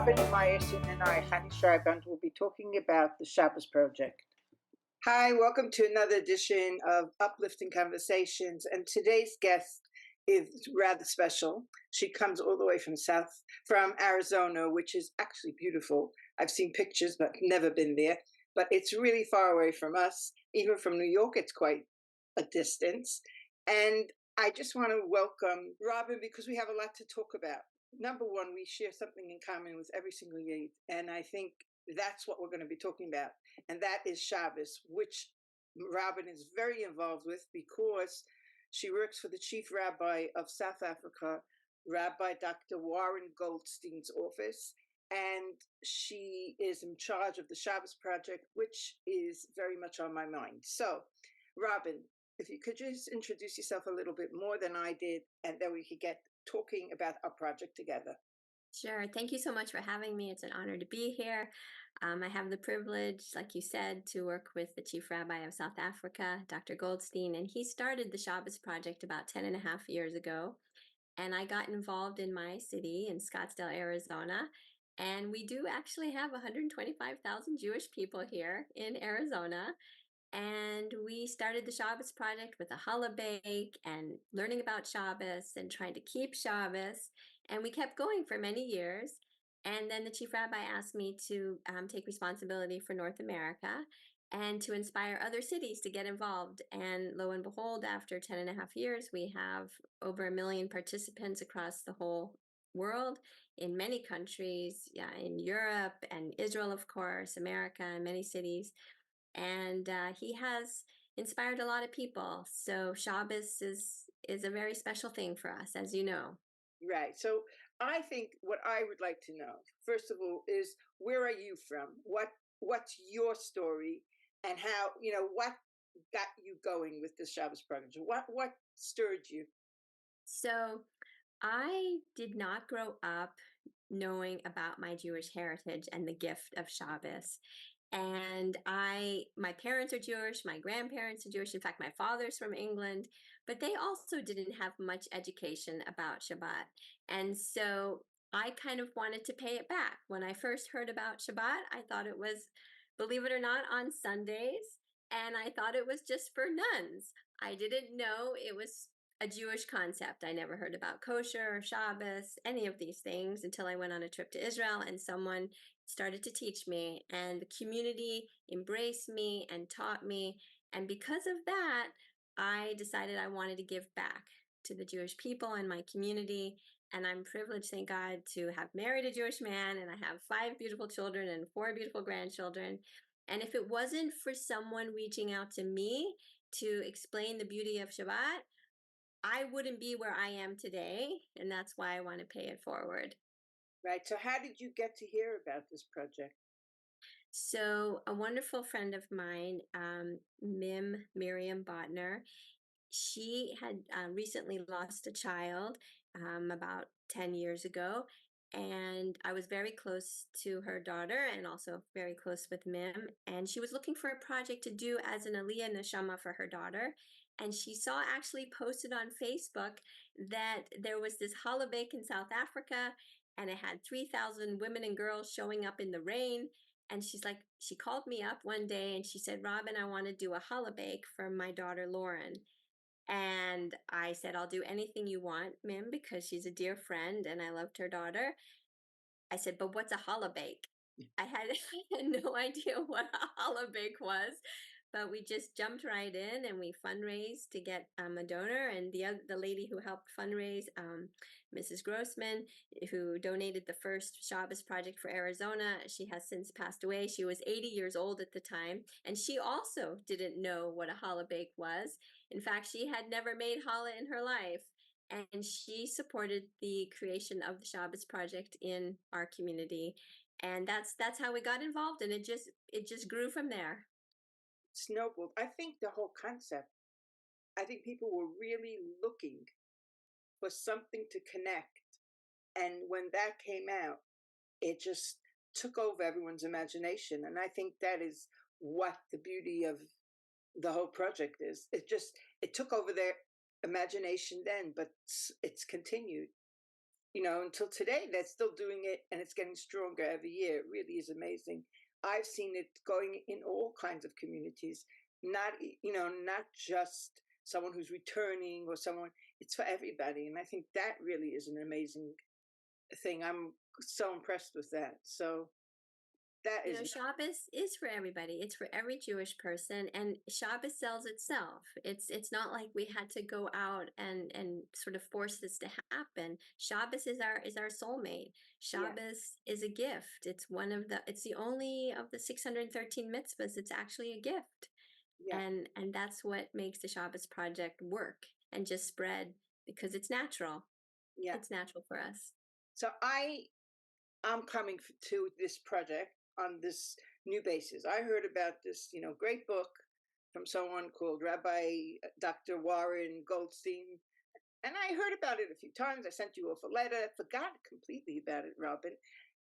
Robin Meyerson and I, Kadisha, will be talking about the Shabbat Project. Hi, welcome to another edition of Uplifting Conversations. And today's guest is rather special. She comes all the way from Arizona, which is actually beautiful. I've seen pictures, but never been there. But it's really far away from us. Even from New York, it's quite a distance. And I just want to welcome Robin because we have a lot to talk about. Number one, we share something in common with every single Yid, and I think that's what we're going to be talking about, and that is Shabbos, which Robin is very involved with because she works for the Chief Rabbi of South Africa, Rabbi Dr. Warren Goldstein's office, and she is in charge of the Shabbos Project, which is very much on my mind. So, Robin, if you could just introduce yourself a little bit more than I did, and then we could get talking about our project together. Sure. Thank you so much for having me. It's an honor to be here. I have the privilege, like you said, to work with the Chief Rabbi of South Africa, Dr. Goldstein, and he started the Shabbos Project about 10 and a half years ago. And I got involved in my city in Scottsdale, Arizona. And we do actually have 125,000 Jewish people here in Arizona. And we started the Shabbos Project with a challah bake and learning about Shabbos and trying to keep Shabbos. And we kept going for many years. And then the Chief Rabbi asked me to take responsibility for North America and to inspire other cities to get involved. And lo and behold, after 10 and a half years, we have over 1 million participants across the whole world in many countries, in Europe and Israel, of course, America, and many cities. And he has inspired a lot of people. So Shabbos is a very special thing for us, as you know. Right. So I think what I would like to know, first of all, is where are you from? What's your story, and how what got you going with the Shabbos Project? What stirred you? So I did not grow up knowing about my Jewish heritage and the gift of Shabbos. And my parents are Jewish, my grandparents are Jewish. In fact, my father's from England, but they also didn't have much education about Shabbat. And so I kind of wanted to pay it back. When I first heard about Shabbat, I thought it was, believe it or not, on Sundays. And I thought it was just for nuns. I didn't know it was a Jewish concept. I never heard about kosher or Shabbos, any of these things until I went on a trip to Israel and someone started to teach me, and the community embraced me and taught me. And because of that, I decided I wanted to give back to the Jewish people and my community. And I'm privileged, thank God, to have married a Jewish man, and I have 5 beautiful children and 4 beautiful grandchildren. And if it wasn't for someone reaching out to me to explain the beauty of Shabbat, I wouldn't be where I am today. And that's why I want to pay it forward. Right. So how did you get to hear about this project? So a wonderful friend of mine, Miriam Botner, she had recently lost a child about 10 years ago. And I was very close to her daughter and also very close with Mim. And she was looking for a project to do as an Aliyah Neshama for her daughter. And she saw actually posted on Facebook that there was this challah bake in South Africa, and it had 3,000 women and girls showing up in the rain. And she called me up one day and she said, Robin, I want to do a challah bake for my daughter, Lauren. And I said, I'll do anything you want, Mim, because she's a dear friend and I loved her daughter. I said, but what's a challah bake? I had no idea what a challah bake was, but we just jumped right in and we fundraised to get a donor. And the lady who helped fundraise, Mrs. Grossman, who donated the first Shabbos project for Arizona, she has since passed away. She was 80 years old at the time, and she also didn't know what a challah bake was. In fact, she had never made challah in her life. And she supported the creation of the Shabbos Project in our community, and that's how we got involved, and it just grew from there. Snowballed. I think the whole concept. I think people were really looking for something to connect, and when that came out, it just took over everyone's imagination, and I think that is what the beauty of the whole project is. It took over their imagination then, but it's continued. until today, they're still doing it, and it's getting stronger every year. It really is amazing. I've seen it going in all kinds of communities, not just someone who's returning or someone. It's for everybody, and I think that really is an amazing thing. I'm so impressed with that. So that is Shabbos is for everybody. It's for every Jewish person, and Shabbos sells itself. It's not like we had to go out and sort of force this to happen. Shabbos is our soulmate. yeah, Shabbos is a gift. It's the only of the 613 mitzvahs. It's actually a gift, yeah, and that's what makes the Shabbos Project work and just spread because it's natural. yeah. It's natural for us. So I'm coming to this project on this new basis. I heard about this, great book from someone called Rabbi Dr. Warren Goldstein, and I heard about it a few times. I sent you off a letter, forgot completely about it, Robin.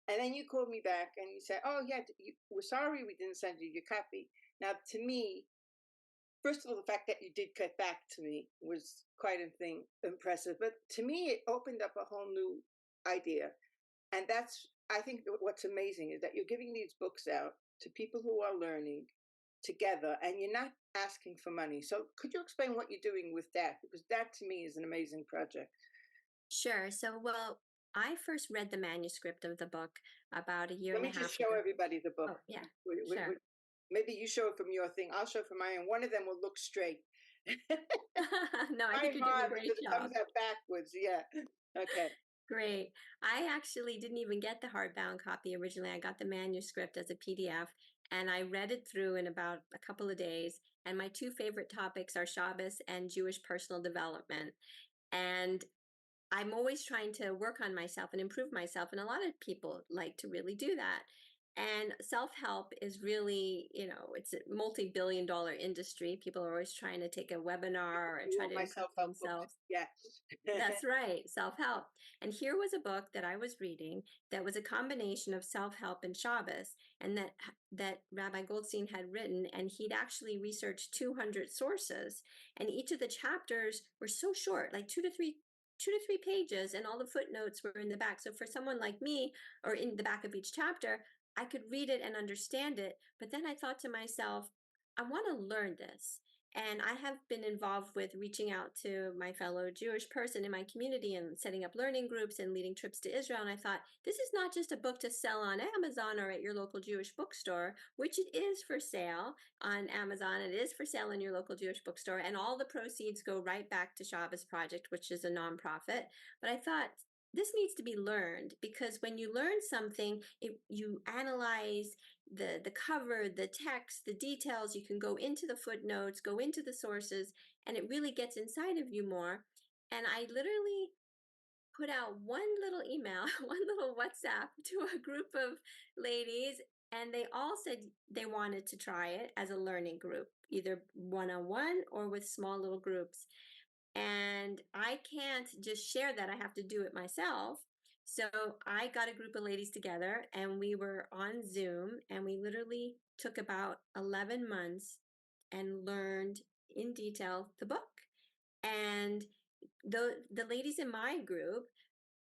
And then you called me back and you said, "Oh yeah, we're sorry we didn't send you your copy." Now, to me, first of all, the fact that you did get back to me was quite a thing impressive. But to me, it opened up a whole new idea. And that's, I think, what's amazing is that you're giving these books out to people who are learning together, and you're not asking for money. So could you explain what you're doing with that? Because that to me is an amazing project. Sure. I first read the manuscript of the book about a year Let and me a just half show ago. everybody the book. Oh, yeah, sure. Maybe you show it from your thing. I'll show it from my own. One of them will look straight. No, I think Mine you're doing a hard great because it job. comes out backwards. Yeah. Okay. Great. I actually didn't even get the hardbound copy originally. I got the manuscript as a PDF and I read it through in about a couple of days. And my two favorite topics are Shabbos and Jewish personal development. And I'm always trying to work on myself and improve myself. And a lot of people like to really do that. And self-help is really, it's a multi-billion dollar industry. People are always trying to take a webinar and You try want to my improve self-help books? themselves. Yes. That's right, self-help. And here was a book that I was reading that was a combination of self-help and Shabbos, and that Rabbi Goldstein had written, and he'd actually researched 200 sources, and each of the chapters were so short, like 2 to 3 pages, and all the footnotes were in the back. So for someone like me, or in the back of each chapter, I could read it and understand it. But then I thought to myself, I want to learn this. And I have been involved with reaching out to my fellow Jewish person in my community and setting up learning groups and leading trips to Israel. And I thought, this is not just a book to sell on Amazon or at your local Jewish bookstore, which it is for sale on Amazon. It is for sale in your local Jewish bookstore. And all the proceeds go right back to Shabbat Project, which is a nonprofit. But I thought, this needs to be learned because when you learn something, you analyze the cover, the text, the details. You can go into the footnotes, go into the sources, and it really gets inside of you more. And I literally put out one little email, one little WhatsApp to a group of ladies, and they all said they wanted to try it as a learning group, either one-on-one or with small little groups. And I can't just share that. I have to do it myself. So I got a group of ladies together and we were on Zoom and we literally took about 11 months and learned in detail the book. And the ladies in my group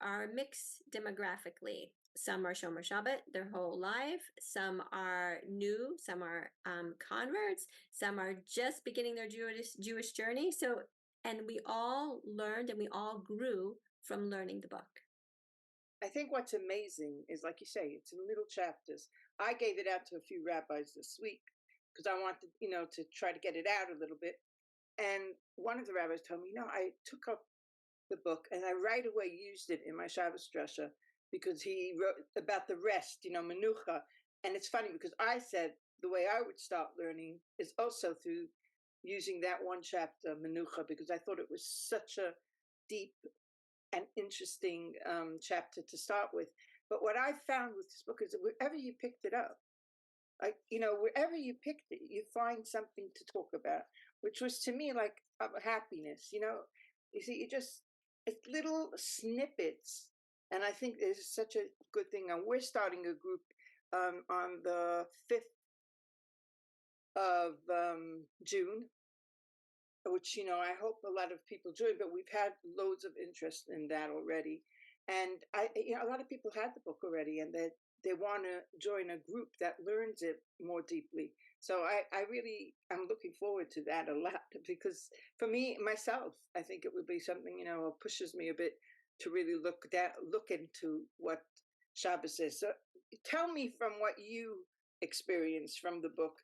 are mixed demographically. Some are Shomer Shabbat their whole life. Some are new. Some are converts. Some are just beginning their Jewish journey. And we all learned and we all grew from learning the book. I think what's amazing is, like you say, it's in little chapters. I gave it out to a few rabbis this week because I wanted, to try to get it out a little bit. And one of the rabbis told me, I took up the book and I right away used it in my Shabbos drasha because he wrote about the rest, menucha. And it's funny because I said the way I would start learning is also through using that one chapter, menucha, because I thought it was such a deep and interesting chapter to start with. But what I found with this book is that wherever you picked it up, wherever you picked it, you find something to talk about, which was to me like happiness. You see, it's little snippets, and I think it's such a good thing. And we're starting a group on the 5th of June, which I hope a lot of people join. But we've had loads of interest in that already, And a lot of people had the book already, and they want to join a group that learns it more deeply. So I really am looking forward to that a lot, because for me myself, I think it would be something, pushes me a bit to really look into what Shabbos is. So tell me, from what you experienced from the book,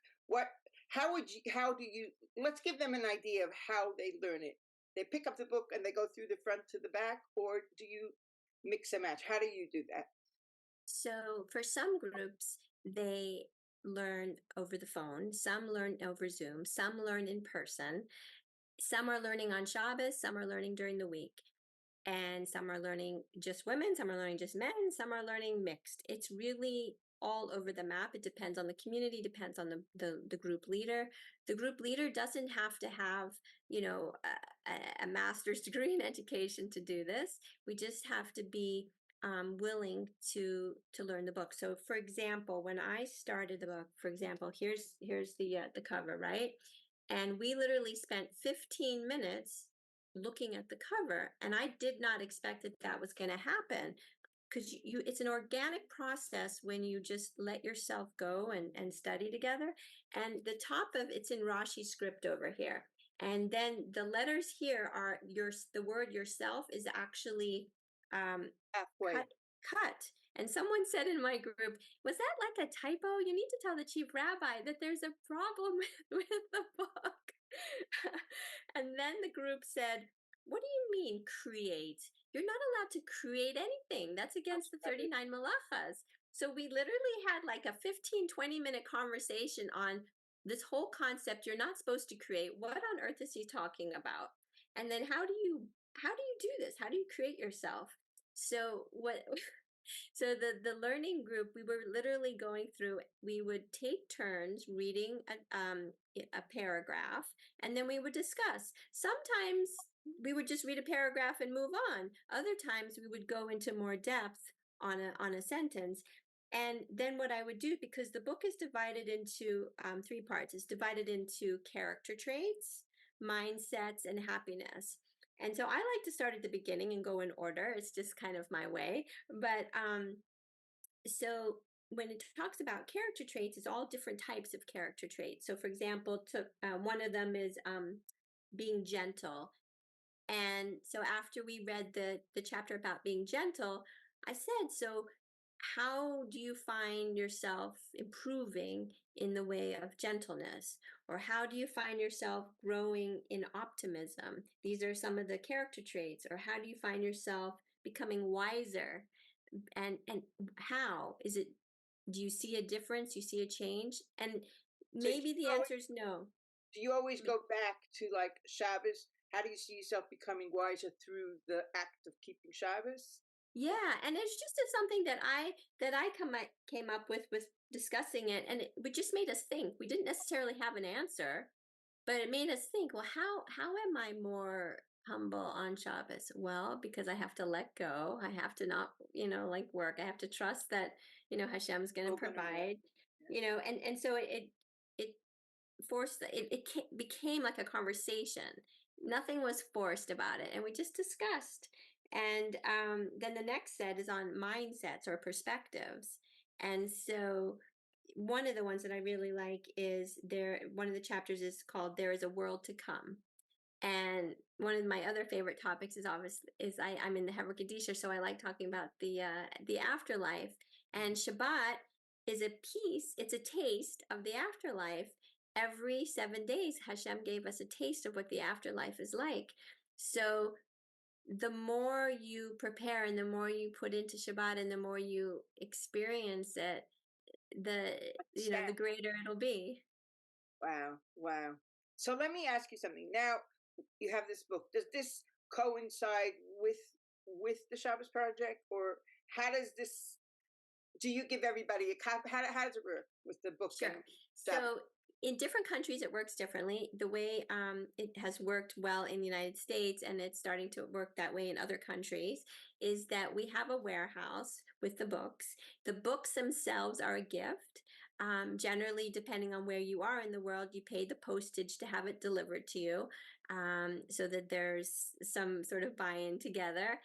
how do you, let's give them an idea of how they learn it. They pick up the book and they go through the front to the back, or do you mix and match? How do you do that? So for some groups, they learn over the phone, some learn over Zoom, some learn in person, some are learning on Shabbos, some are learning during the week. And some are learning just women, some are learning just men, some are learning mixed. It's really all over the map. It depends on the community, depends on the group leader. The group leader doesn't have to have, a master's degree in education to do this. We just have to be willing to learn the book. So, for example, when I started the book, for example, here's the cover, right? And we literally spent 15 minutes looking at the cover, and I did not expect that was going to happen, because it's an organic process when you just let yourself go and study together. And the top of it's in Rashi script over here, and then the letters here are the word yourself is actually Halfway. cut. And someone said in my group, was that like a typo? You need to tell the Chief Rabbi that there's a problem with the book. And then the group said, what do you mean create? You're not allowed to create anything. That's against the 39 malachas. So we literally had like a 15-20 minute conversation on this whole concept. You're not supposed to create. What on earth is he talking about? And then how do you do this? How do you create yourself? So the learning group, we were literally going through, we would take turns reading a paragraph, and then we would discuss. Sometimes we would just read a paragraph and move on. Other times we would go into more depth on a sentence. And then what I would do, because the book is divided into 3 parts, it's divided into character traits, mindsets, and happiness. And so I like to start at the beginning and go in order. It's just kind of my way. But so when it talks about character traits, it's all different types of character traits. So for example, one of them is being gentle. And so after we read the chapter about being gentle, I said, so how do you find yourself improving in the way of gentleness? Or how do you find yourself growing in optimism? These are some of the character traits. Or how do you find yourself becoming wiser? And how is it? Do you see a difference? You see a change? And maybe the answer is no. Do you always go back to like Shabbos? How do you see yourself becoming wiser through the act of keeping Shabbos? Yeah, and it's just something that I came up with discussing it, and it just made us think. We didn't necessarily have an answer, but it made us think. Well, how am I more humble on Shabbos? Well, because I have to let go. I have to not, like work. I have to trust that Hashem's going to provide. And so it forced it became like a conversation. Nothing was forced about it, and we just discussed. And then the next set is on mindsets or perspectives. And so one of the ones that I really like is one of the chapters is called There is a World to Come. And one of my other favorite topics is I'm in the Chevra Kadisha, so I like talking about the afterlife. And Shabbat is it's a taste of the afterlife. Every 7 days, Hashem gave us a taste of what the afterlife is like. So the more you prepare and the more you put into Shabbat and the more you experience it, the greater it'll be. Wow. So let me ask you something. Now you have this book. Does this coincide with the Shabbos Project, or how does this? Do you give everybody a copy? How does it work with the book? Sure. So in different countries, it works differently. The way it has worked well in the United States, and it's starting to work that way in other countries, is that we have a warehouse with the books. The books themselves are a gift. Generally, depending on where you are in the world, you pay the postage to have it delivered to you. so that there's some sort of buy-in together.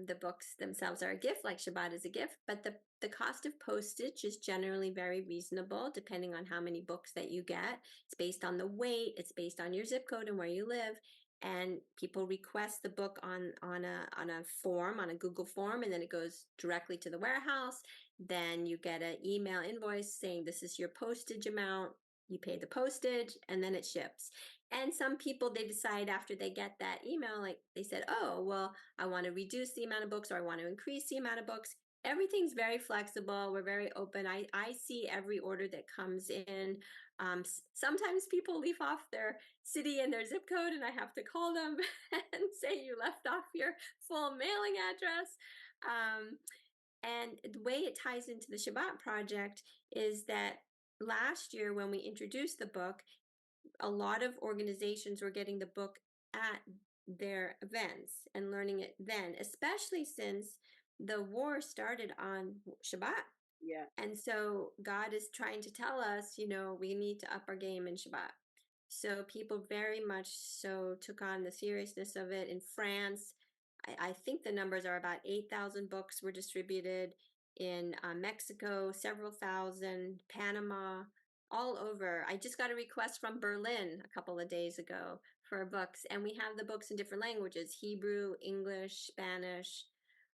The books themselves are a gift, like Shabbat is a gift, but the cost of postage is generally very reasonable, depending on how many books that you get. It's based on the weight, it's based on your zip code and where you live. And people request the book on a form, on a Google form, and then it goes directly to the warehouse. Then you get an email invoice saying this is your postage amount. You pay the postage, and then it ships. And some people, they decide after they get that email, like they said, oh, well, I want to reduce the amount of books, or I want to increase the amount of books. Everything's very flexible. We're very open. I see every order that comes in. Sometimes people leave off their city and their zip code, and I have to call them and say you left off your full mailing address. And the way it ties into the Shabbat Project is that last year when we introduced the book, a lot of organizations were getting the book at their events and learning it then, especially since the war started on Shabbat. Yeah. And so God is trying to tell us, we need to up our game in Shabbat. So people very much so took on the seriousness of it. In France, I think the numbers are about 8,000 books were distributed. In Mexico, several thousand, Panama, all over. I just got a request from Berlin a couple of days ago for books, and we have the books in different languages: Hebrew,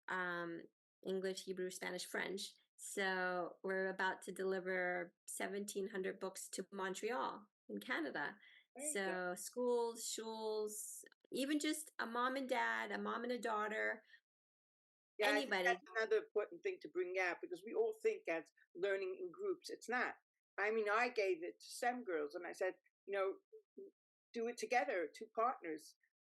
um, English, Hebrew, Spanish, French. So we're about to deliver 1,700 books to Montreal in Canada. Very good. So schools, shuls, even just a mom and dad, a mom and a daughter, Yeah, I think anybody. that's another important thing to bring out, because we all think as learning in groups. It's not. I mean, I gave it to some girls and I said, do it together, two partners.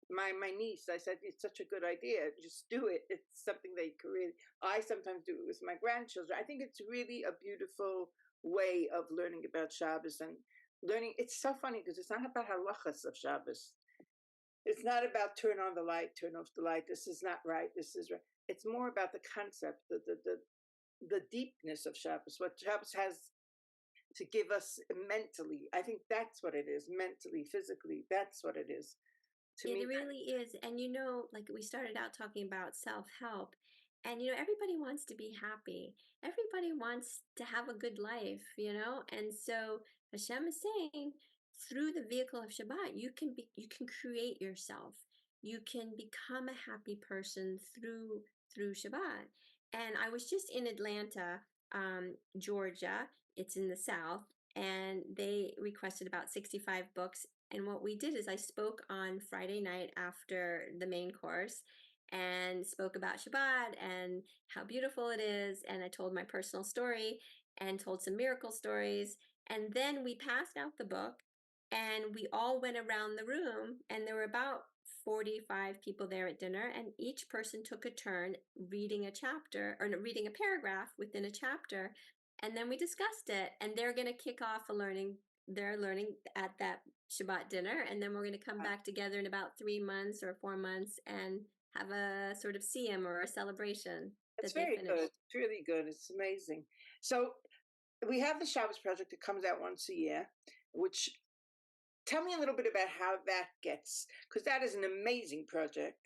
My niece, I said, it's such a good idea. Just do it. It's something they could really. I sometimes do it with my grandchildren. I think it's really a beautiful way of learning about Shabbos and learning. It's so funny because it's not about halachas of Shabbos. It's not about turn on the light, turn off the light. This is not right. This is right. It's more about the concept, the deepness of Shabbos, what Shabbos has to give us mentally. I think that's what it is, mentally, physically. That's what it is to me. It really is. And like we started out talking about self-help, and everybody wants to be happy. Everybody wants to have a good life. And so Hashem is saying, through the vehicle of Shabbat, you can create yourself. You can become a happy person through Shabbat. And I was just in Atlanta, Georgia. It's in the South, and they requested about 65 books. And what we did is I spoke on Friday night after the main course and spoke about Shabbat and how beautiful it is. And I told my personal story and told some miracle stories. And then we passed out the book and we all went around the room, and there were about 45 people there at dinner, and each person took a turn reading a chapter, or reading a paragraph within a chapter. And then we discussed it, and they're going to kick off they're learning at that Shabbat dinner, and then we're going to come back together in about 3 months or 4 months and have a sort of siyum or a celebration It's that they very good. finished. It's really good. It's amazing. So we have the Shabbos Project that comes out once a year, which tell me a little bit about how that gets, because that is an amazing project.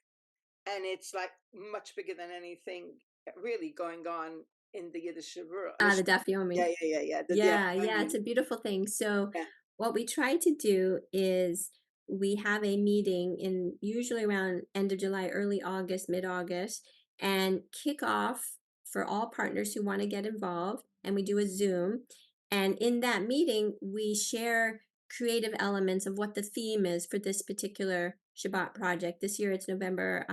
And it's like much bigger than anything really going on in the Yiddish Chevra. The Daf Yeah, Yomi. yeah, yeah, yeah. Yeah, it's a beautiful thing. So Yeah. what we try to do is we have a meeting in usually around end of July, early August, mid-August, and kick off for all partners who want to get involved. And we do a Zoom. And in that meeting, we share creative elements of what the theme is for this particular Shabbat project. This year it's November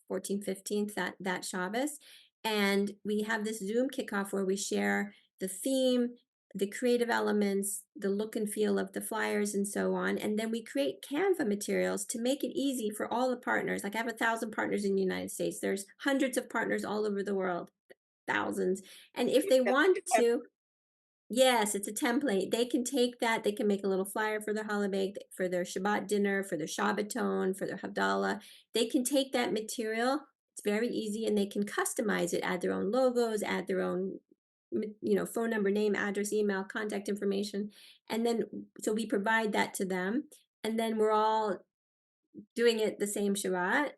14th, 15th, that Shabbos. And we have this Zoom kickoff where we share the theme, the creative elements, the look and feel of the flyers, and so on. And then we create Canva materials to make it easy for all the partners. Like I have 1,000 partners in the United States. There's hundreds of partners all over the world, thousands. And if they That's want like a to, yes, it's a template. They can take that. They can make a little flyer for their holiday, for their Shabbat dinner, for their Shabbaton, for their Havdalah. They can take that material. It's very easy, and they can customize it, add their own logos, add their own, phone number, name, address, email, contact information. And then, so we provide that to them. And then we're all doing it the same Shabbat.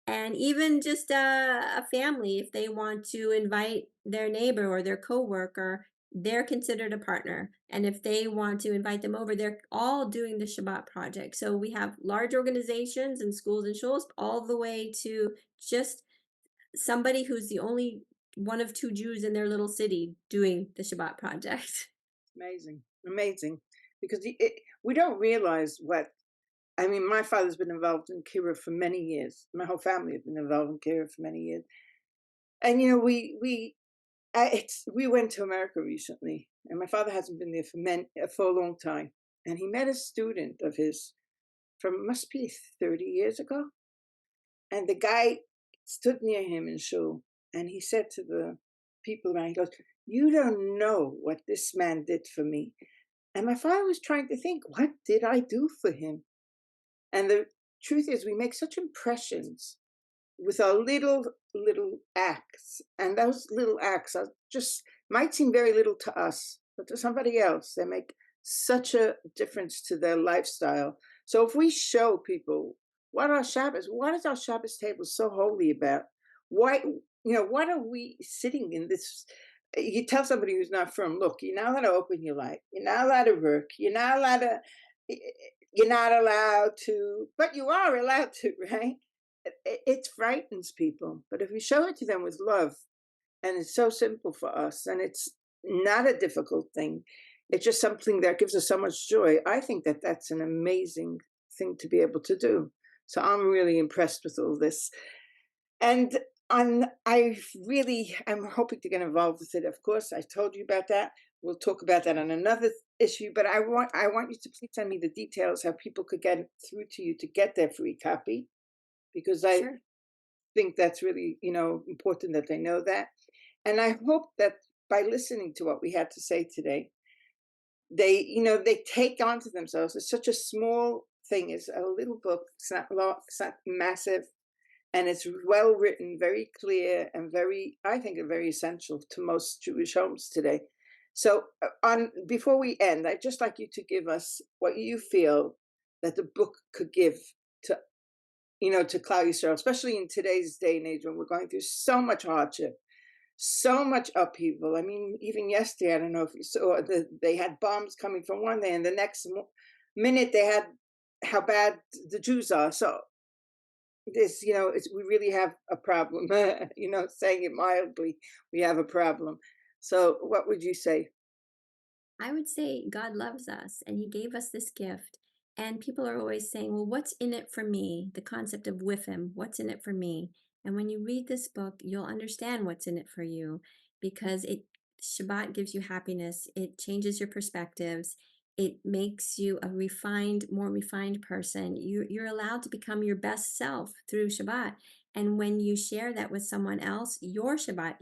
And even just a family, if they want to invite their neighbor or their coworker, they're considered a partner. And if they want to invite them over, they're all doing the Shabbat project. So we have large organizations and schools and shuls, all the way to just somebody who's the only one of two Jews in their little city doing the Shabbat project. Amazing, amazing. Because we don't realize what, I mean, my father's been involved in Kira for many years. My whole family has been involved in Kira for many years. And, we went to America recently, and my father hasn't been there for a long time. And he met a student of his from, must be 30 years ago. And the guy stood near him in shul, and he said to the people around, he goes, "You don't know what this man did for me." And my father was trying to think, what did I do for him? And the truth is, we make such impressions with our little acts, and those little acts are just might seem very little to us, but to somebody else they make such a difference to their lifestyle. So if we show people what is our Shabbos table so holy about? Why, what are we sitting in this? You tell somebody who's not from, look, you're not allowed to open your light, you're not allowed to work, you're not allowed to, but you are allowed to, right? It frightens people. But if we show it to them with love, and it's so simple for us, and it's not a difficult thing, it's just something that gives us so much joy. I think that that's an amazing thing to be able to do. So I'm really impressed with all this. And I'm hoping to get involved with it. Of course, I told you about that. We'll talk about that on another issue, but I want you to please send me the details how people could get through to you to get their free copy, because I Sure. think that's really, important that they know that. And I hope that by listening to what we had to say today, they take onto themselves. It's such a small thing. It's a little book. It's not massive, and it's well written, very clear, and I think, very essential to most Jewish homes today. So, on before we end, I'd just like you to give us what you feel that the book could give to to Klal Yisrael, especially in today's day and age when we're going through so much hardship, so much upheaval. I mean, even yesterday, I don't know if you saw, they had bombs coming from one day, and the next minute they had how bad the Jews are. So we really have a problem. Saying it mildly, we have a problem. So, what would you say? I would say God loves us and He gave us this gift. And people are always saying, well, what's in it for me? The concept of with Him, what's in it for me? And when you read this book, you'll understand what's in it for you, because Shabbat gives you happiness. It changes your perspectives. It makes you a more refined person. You're allowed to become your best self through Shabbat. And when you share that with someone else, your Shabbat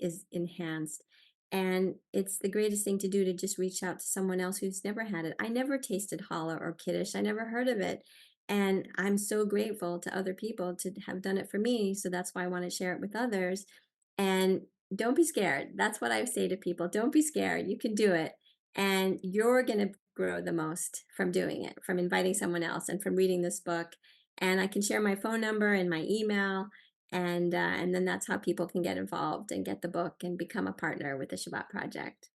is enhanced. And it's the greatest thing to do to just reach out to someone else who's never had it. I never tasted challah or kiddush. I never heard of it. And I'm so grateful to other people to have done it for me. So that's why I want to share it with others. And don't be scared. That's what I say to people. Don't be scared. You can do it. And you're going to grow the most from doing it, from inviting someone else, and from reading this book. And I can share my phone number and my email, and then that's how people can get involved and get the book and become a partner with the Shabbat Project.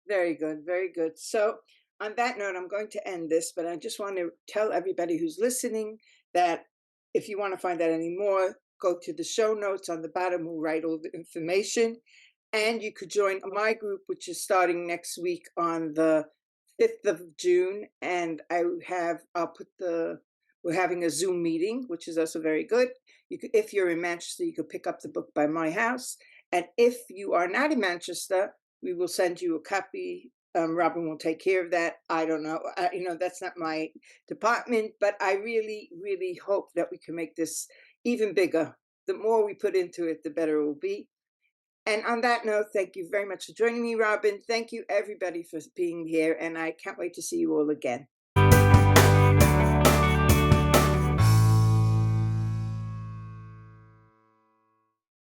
Very good, very good. So, on that note, I'm going to end this, but I just want to tell everybody who's listening that if you want to find out any more, go to the show notes on the bottom. We'll write all the information. And you could join my group, which is starting next week on the 5th of June. And we're having a Zoom meeting, which is also very good. If you're in Manchester, you could pick up the book by my house. And if you are not in Manchester, we will send you a copy. Robin will take care of that. I don't know. That's not my department, but I really, really hope that we can make this even bigger. The more we put into it, the better it will be. And on that note, thank you very much for joining me, Robin. Thank you, everybody, for being here. And I can't wait to see you all again.